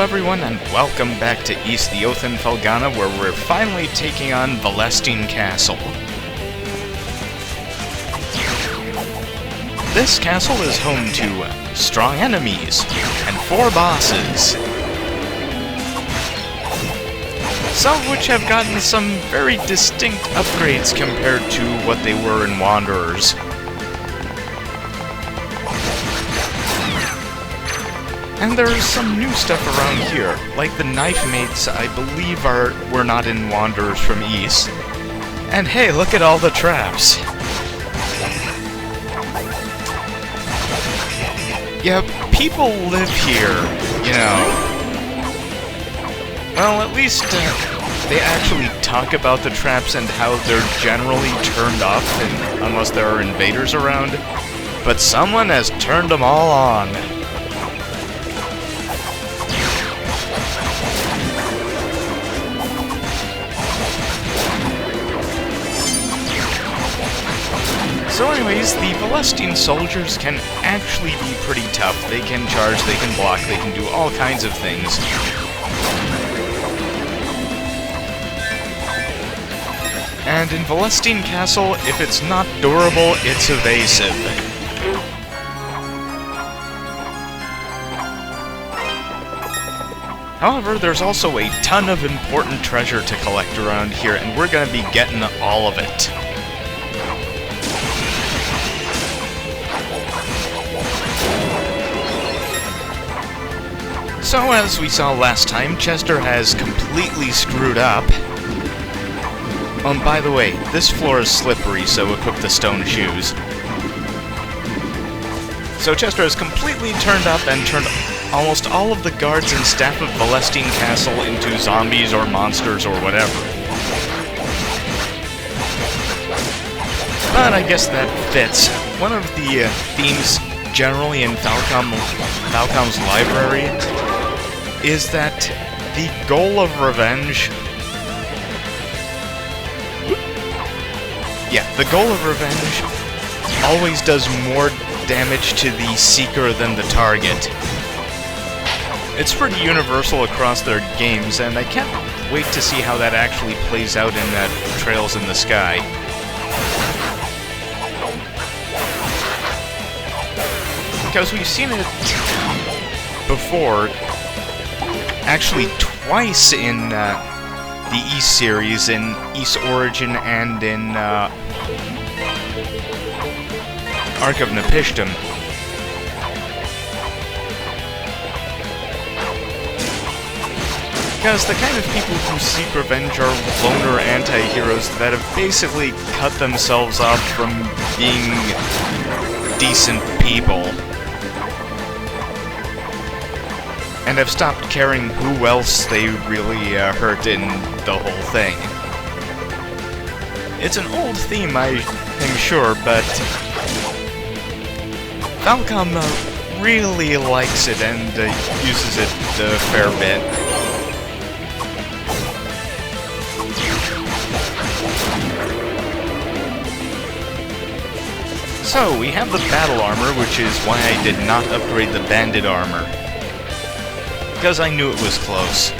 Hello everyone, and welcome back to East the Oath in Felghana, where we're finally taking on Felghana Castle. This castle is home to strong enemies and 4 bosses, some of which have gotten some very distinct upgrades compared to what they were in Wanderers. And there's some new stuff around here, like the knife mates I believe were not in Wanderers from East. And hey, look at all the traps! Yeah, people live here, you know. Well, at least they actually talk about the traps and how they're generally turned off unless there are invaders around. But someone has turned them all on. So anyways, the Felghana soldiers can actually be pretty tough. They can charge, they can block, they can do all kinds of things. And in Felghana Castle, if it's not durable, it's evasive. However, there's also a ton of important treasure to collect around here, and we're gonna be getting all of it. So, as we saw last time, Chester has completely screwed up. By the way, this floor is slippery, so equip the stone shoes. So Chester has completely turned up and turned almost all of the guards and staff of Felghana Castle into zombies or monsters or whatever. But I guess that fits. One of the themes generally in Falcom's library is that the goal of revenge... Yeah, the goal of revenge always does more damage to the seeker than the target. It's pretty universal across their games, and I can't wait to see how that actually plays out in Trails in the Sky. Because we've seen it before, actually twice in the East series, in East Origin and in Ark of Napishtim. Because the kind of people who seek revenge are loner anti-heroes that have basically cut themselves off from being decent people, and have stopped caring who else they really hurt in the whole thing. It's an old theme, I am sure, but Falcom really likes it and uses it a fair bit. So, we have the battle armor, which is why I did not upgrade the bandit armor. Because I knew it was close.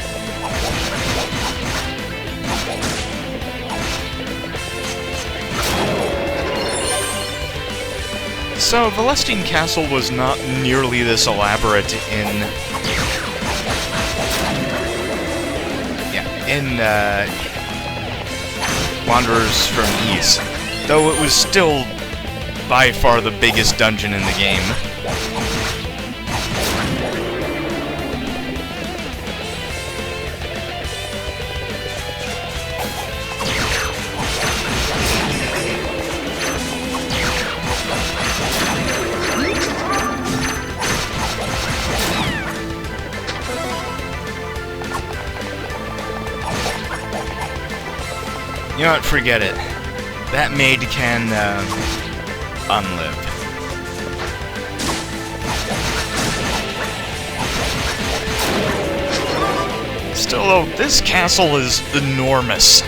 So, Felghana Castle was not nearly this elaborate in Wanderers from East, though it was still by far the biggest dungeon in the game. You know what, forget it. That maid can, unlive. Still though, this castle is enormous.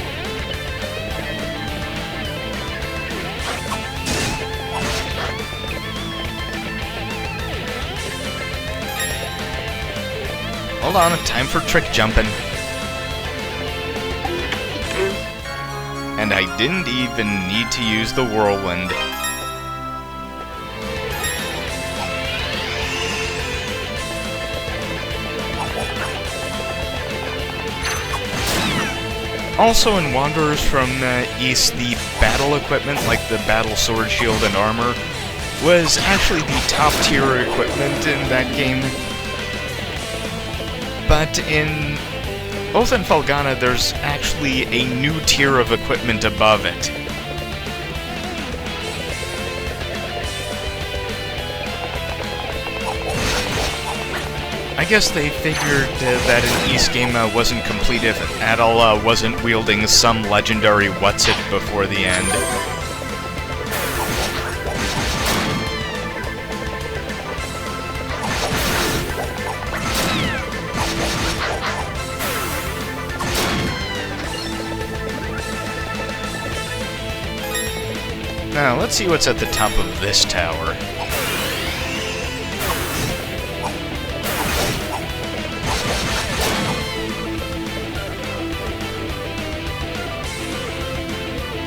Hold on, time for trick jumping. And I didn't even need to use the whirlwind. Also in Wanderers from East, the battle equipment, like the battle sword, shield, and armor, was actually the top tier equipment in that game. But in Oath and Felghana, there's actually a new tier of equipment above it. I guess they figured that an East game wasn't complete if Adal wasn't wielding some legendary what's-it before the end. Now, let's see what's at the top of this tower.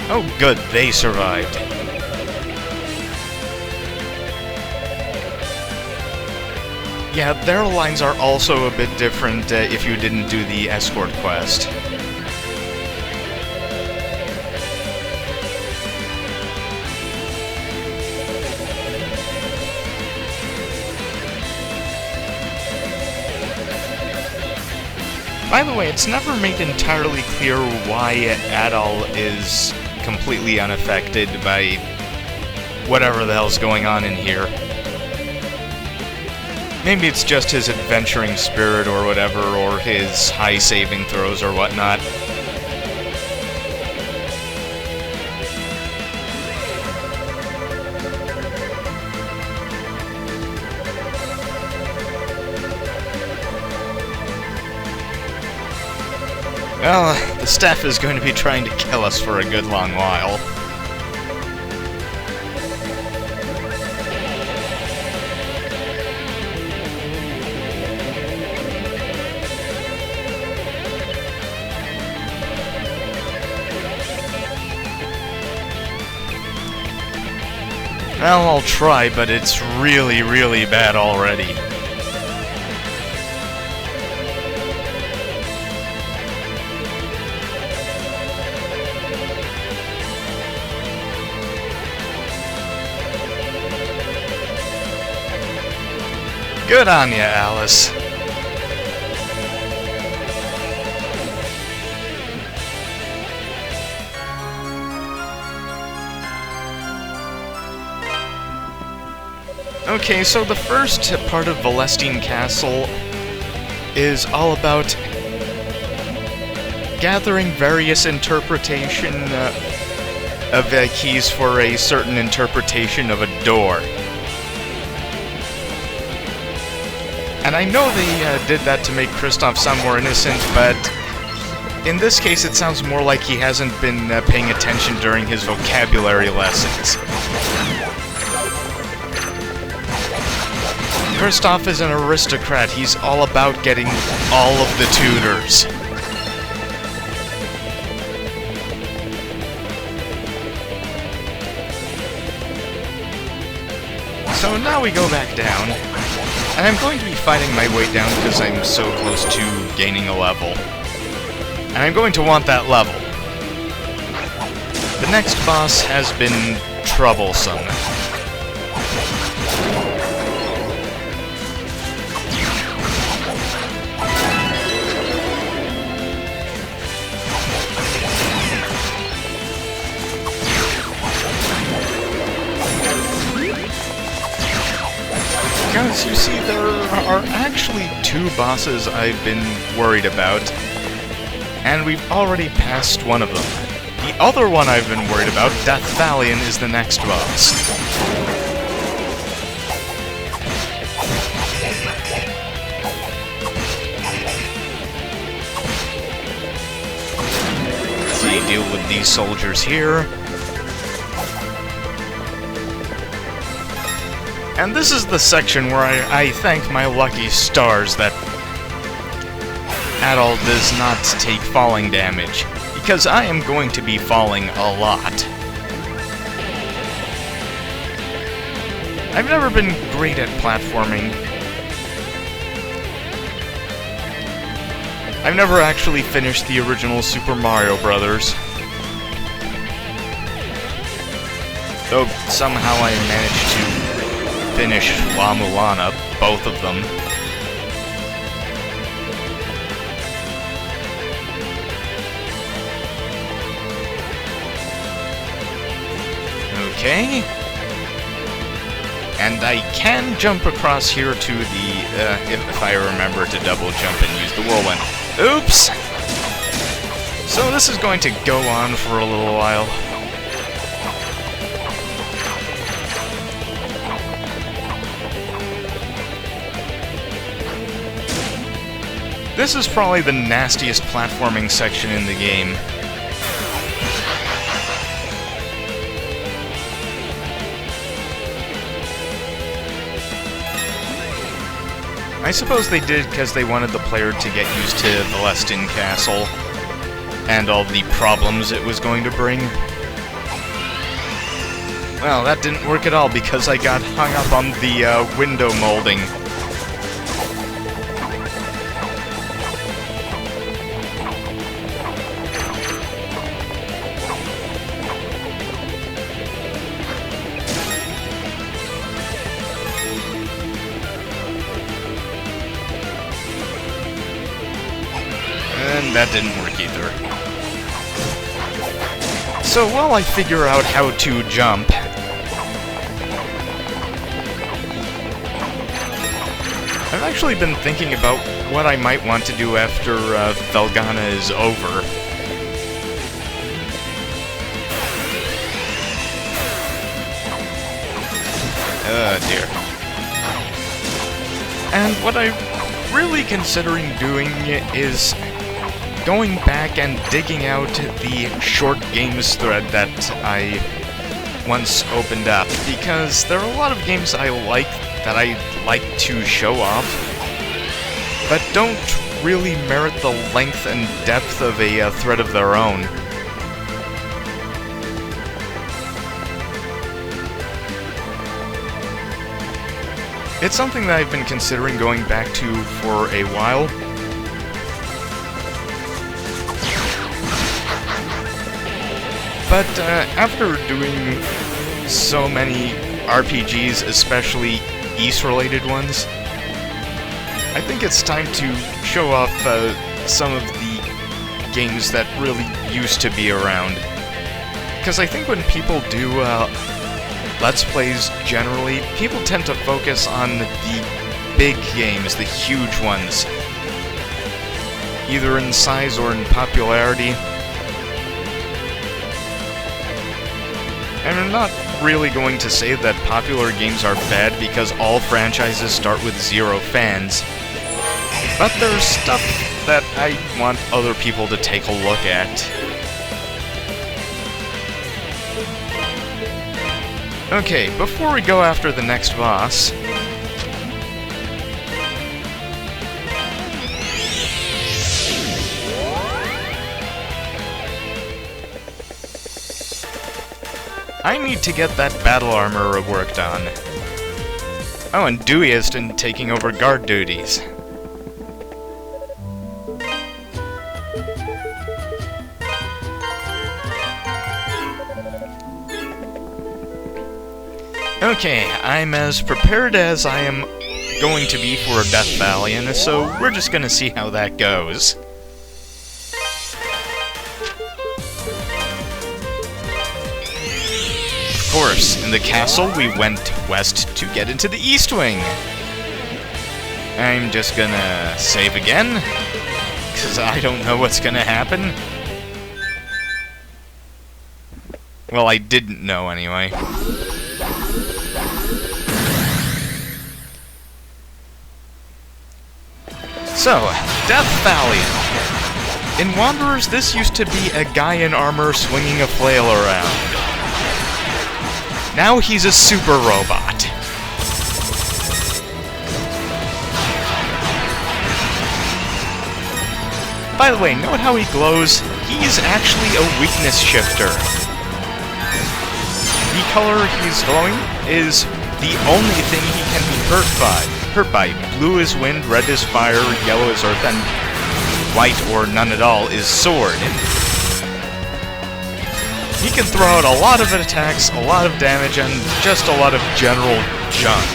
Oh good, they survived. Yeah, their lines are also a bit different if you didn't do the escort quest. By the way, it's never made entirely clear why Adal is completely unaffected by whatever the hell's going on in here. Maybe it's just his adventuring spirit or whatever, or his high saving throws or whatnot. Well, the staff is going to be trying to kill us for a good long while. Well, I'll try, but it's really, really bad already. Good on ya, Alice. Okay, so the first part of Valestine Castle is all about gathering various interpretation of keys for a certain interpretation of a door. And I know they did that to make Kristoff sound more innocent, but in this case it sounds more like he hasn't been paying attention during his vocabulary lessons. Kristoff is an aristocrat. He's all about getting all of the tutors. So now we go back down. And I'm going to be fighting my way down because I'm so close to gaining a level. And I'm going to want that level. The next boss has been troublesome. Guys, you see, there are actually two bosses I've been worried about, and we've already passed one of them. The other one I've been worried about, Death Valiant, is the next boss. So you deal with these soldiers here. And this is the section where I thank my lucky stars that adult does not take falling damage, because I am going to be falling a lot. I've never been great at platforming. I've never actually finished the original Super Mario Brothers. Though somehow I managed to finish La Mulana, both of them. Okay. And I can jump across here to the, if I remember to double jump and use the whirlwind. Oops! So this is going to go on for a little while. This is probably the nastiest platforming section in the game. I suppose they did because they wanted the player to get used to the Leston Castle and all the problems it was going to bring. Well, that didn't work at all because I got hung up on the window molding. And that didn't work either. So while I figure out how to jump, I've actually been thinking about what I might want to do after Felghana is over. Dear. And what I'm really considering doing is going back and digging out the short games thread that I once opened up, because there are a lot of games I like that I like to show off, but don't really merit the length and depth of a thread of their own. It's something that I've been considering going back to for a while. But after doing so many RPGs, especially Ys-related ones, I think it's time to show off some of the games that really used to be around. Because I think when people do Let's Plays generally, people tend to focus on the big games, the huge ones, either in size or in popularity. And I'm not really going to say that popular games are bad because all franchises start with 0 fans. But there's stuff that I want other people to take a look at. Okay, before we go after the next boss, I need to get that battle armor worked on. Oh, and Dewey has been taking over guard duties. Okay, I'm as prepared as I am going to be for a Death Valiant, so we're just gonna see how that goes. Of course, in the castle we went west to get into the East Wing. I'm just gonna save again, because I don't know what's gonna happen. Well, I didn't know anyway. So, Death Valiant. In Wanderers, this used to be a guy in armor swinging a flail around. Now he's a super robot. By the way, note how he glows? He's actually a weakness shifter. The color he's glowing is the only thing he can be hurt by. Blue is wind, red is fire, yellow is earth, and white, or none at all, is sword. He can throw out a lot of attacks, a lot of damage, and just a lot of general junk.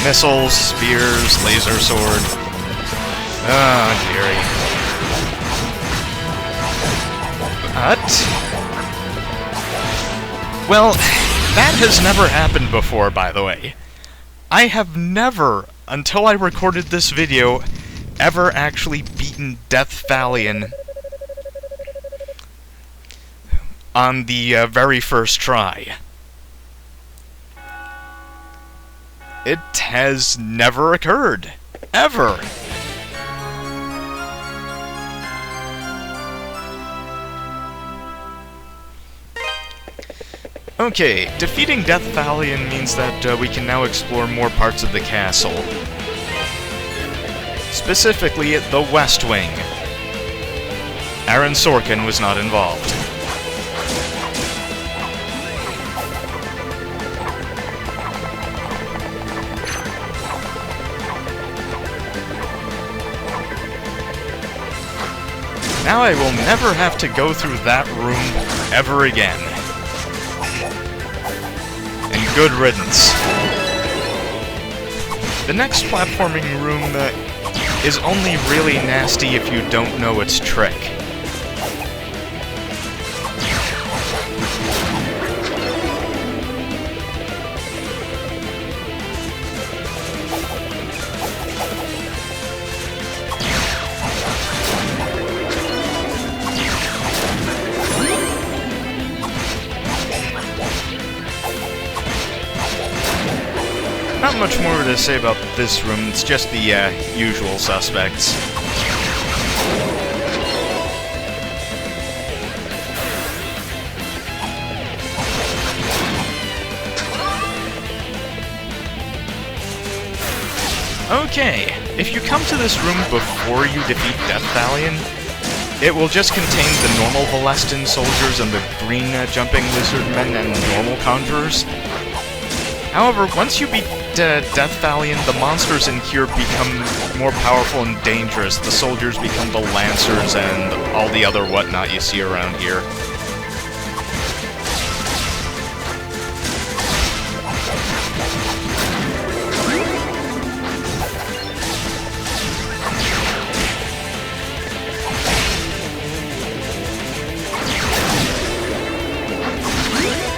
Missiles, spears, laser sword. Oh, dearie. But... well, that has never happened before, by the way. I have never, until I recorded this video, ever actually beaten Death Valiant on the very first try. It has never occurred. Ever. Okay, defeating Death Valiant means that we can now explore more parts of the castle. Specifically, the West Wing. Aaron Sorkin was not involved. Now I will never have to go through that room ever again. And good riddance. The next platforming room is only really nasty if you don't know its trick. Not much more to say about this room, it's just the usual suspects. Okay, if you come to this room before you defeat Death Valiant, it will just contain the normal Valestan soldiers and the green jumping lizardmen and normal conjurers. However, once you beat Death Valiant, the monsters in here become more powerful and dangerous. The soldiers become the lancers and all the other whatnot you see around here.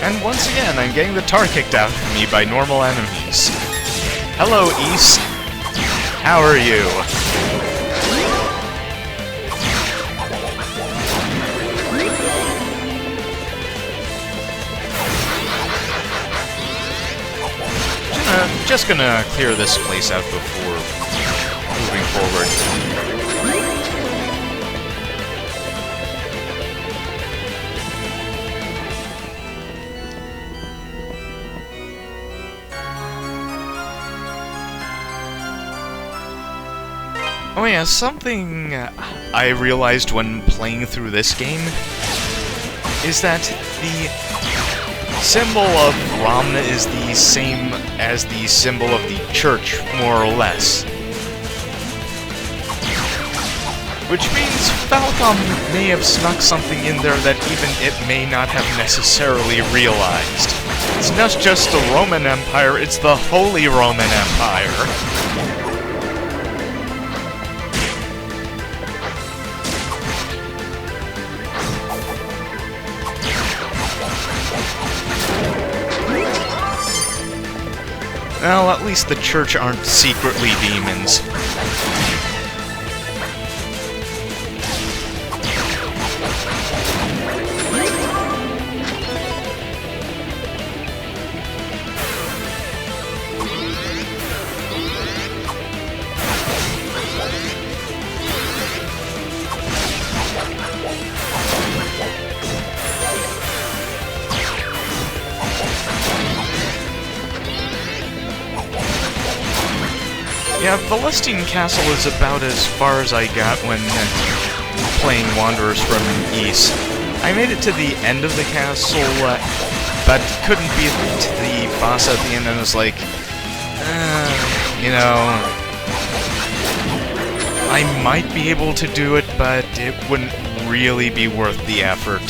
And once again, I'm getting the tar kicked out of me by normal enemies. Hello, East. How are you? Just gonna clear this place out before moving forward. Oh yeah, something I realized when playing through this game is that the symbol of Ramna is the same as the symbol of the church, more or less. Which means Falcom may have snuck something in there that even it may not have necessarily realized. It's not just the Roman Empire, it's the Holy Roman Empire. Well, at least the church aren't secretly demons. Yeah, Felghana Castle is about as far as I got when playing Wanderers from East. I made it to the end of the castle, but couldn't beat the boss at the end, and was like, you know, I might be able to do it, but it wouldn't really be worth the effort.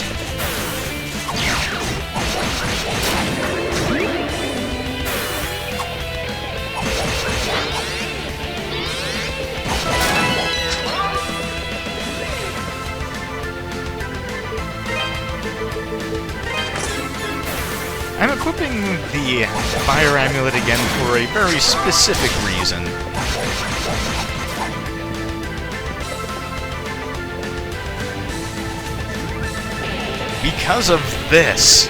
I'm equipping the Fire Amulet again for a very specific reason. Because of this.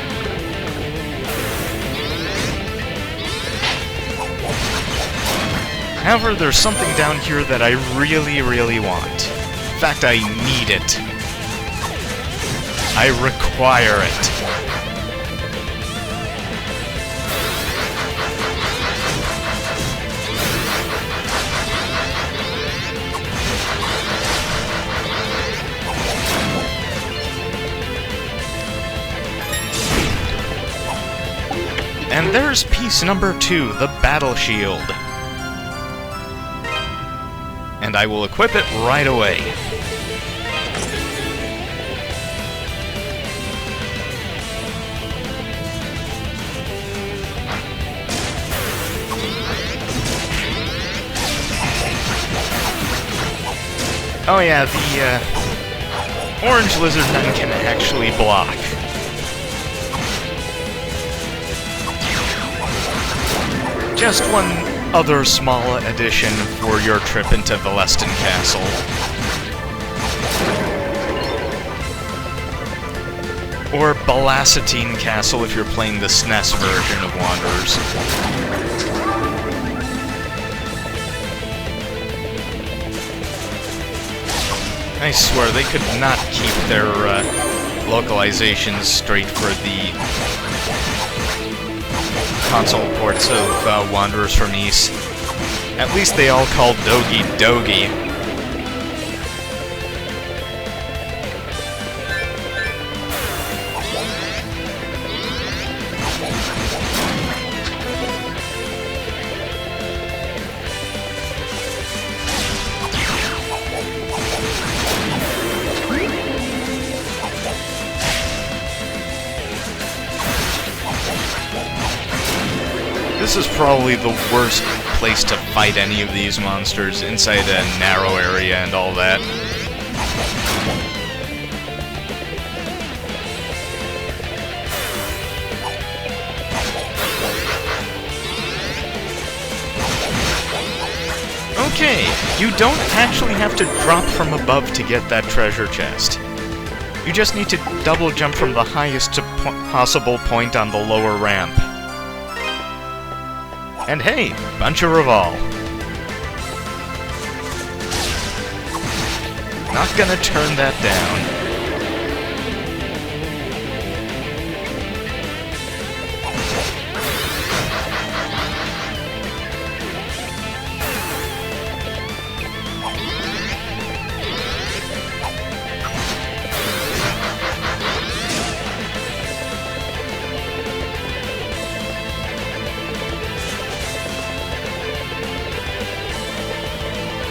However, there's something down here that I really, really want. In fact, I need it. I require it. And there's piece number 2, the Battle Shield. And I will equip it right away. Oh yeah, the Orange Lizard Men can actually block. Just one other small addition for your trip into Felghana Castle. Or Felghana Castle if you're playing the SNES version of Wanderers. I swear, they could not keep their localizations straight for the console ports of Wanderers from East. At least they all called Dogi Dogi. This is probably the worst place to fight any of these monsters, inside a narrow area and all that. Okay, you don't actually have to drop from above to get that treasure chest. You just need to double jump from the highest possible point on the lower ramp. And hey, bunch of Revolve. Not gonna turn that down.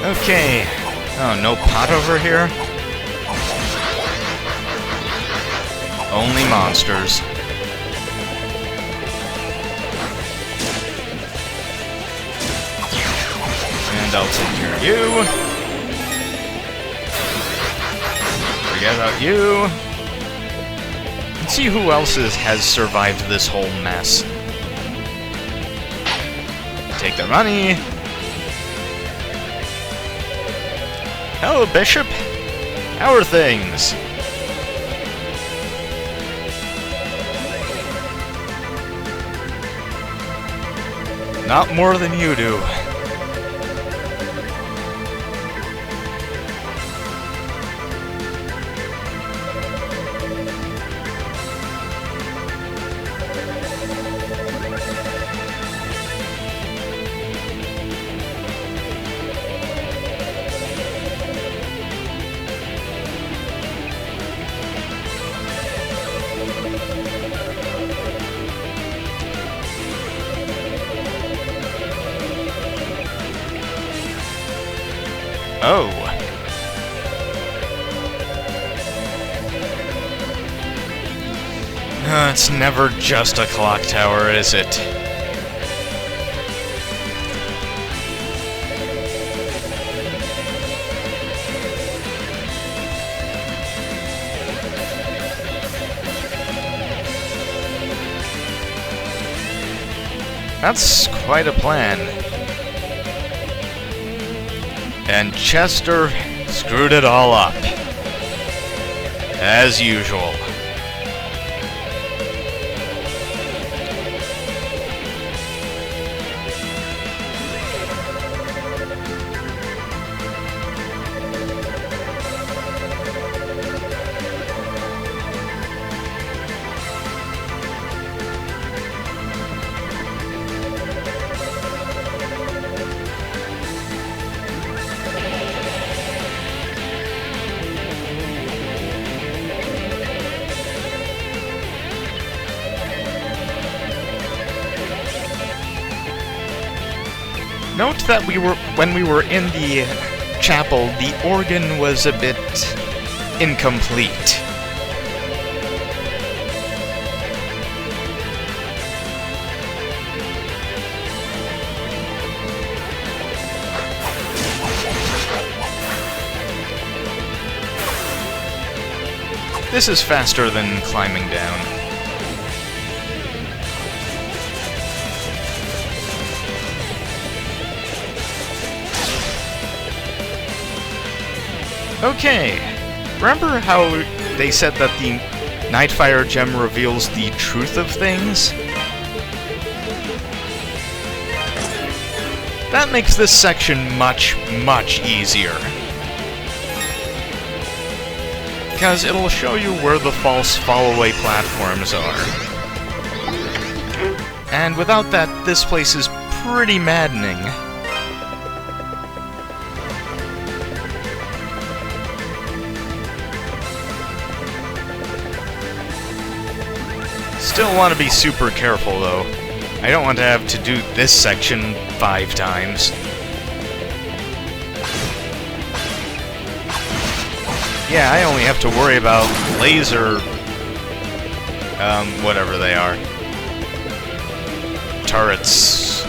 Okay. Oh, no pot over here? Only monsters. And I'll take care of you. Forget about you. Let's see who else has survived this whole mess. Take their money. Hello, Bishop. How are things? Not more than you do. Oh. It's never just a clock tower, is it? That's quite a plan. And Chester screwed it all up. As usual. Note that when we were in the chapel, the organ was a bit incomplete. This is faster than climbing down. Okay, remember how they said that the Nightfire gem reveals the truth of things? That makes this section much, much easier. Because it'll show you where the false fall-away platforms are. And without that, this place is pretty maddening. Still want to be super careful, though. I don't want to have to do this section 5 times. Yeah, I only have to worry about laser... whatever they are. Turrets.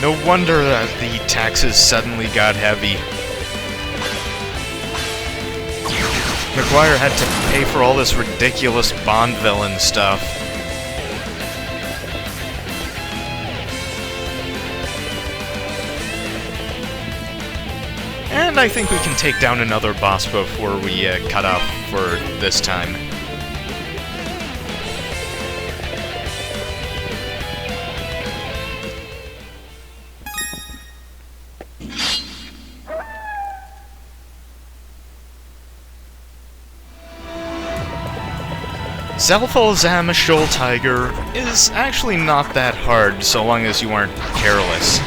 No wonder that the taxes suddenly got heavy. McGuire had to pay for all this ridiculous Bond villain stuff. And I think we can take down another boss before we cut off for this time. Zalfalzam Shoal Tiger is actually not that hard, so long as you aren't careless.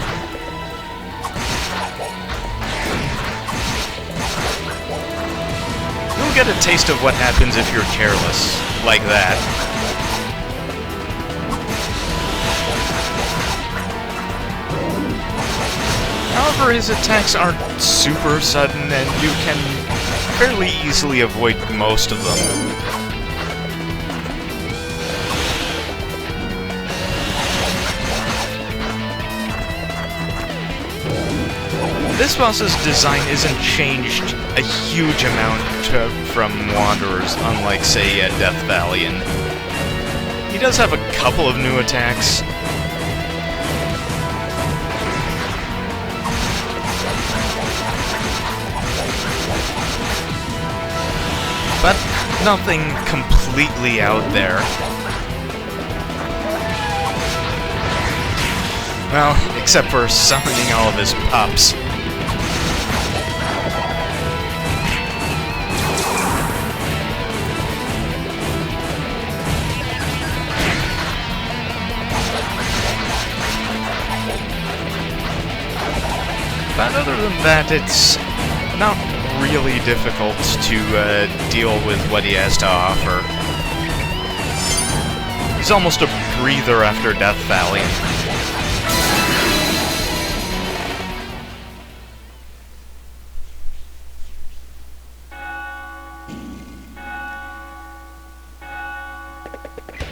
You'll get a taste of what happens if you're careless, like that. However, his attacks aren't super sudden, and you can fairly easily avoid most of them. This boss's design isn't changed a huge amount from Wanderers, unlike, say, Death Valiant. He does have a couple of new attacks. But nothing completely out there. Well, except for summoning all of his pups. But other than that, it's not really difficult to deal with what he has to offer. He's almost a breather after Death Valley.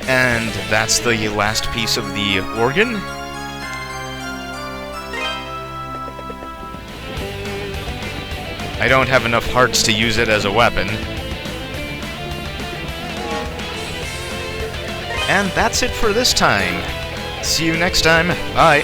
And that's the last piece of the organ. I don't have enough hearts to use it as a weapon. And that's it for this time. See you next time. Bye.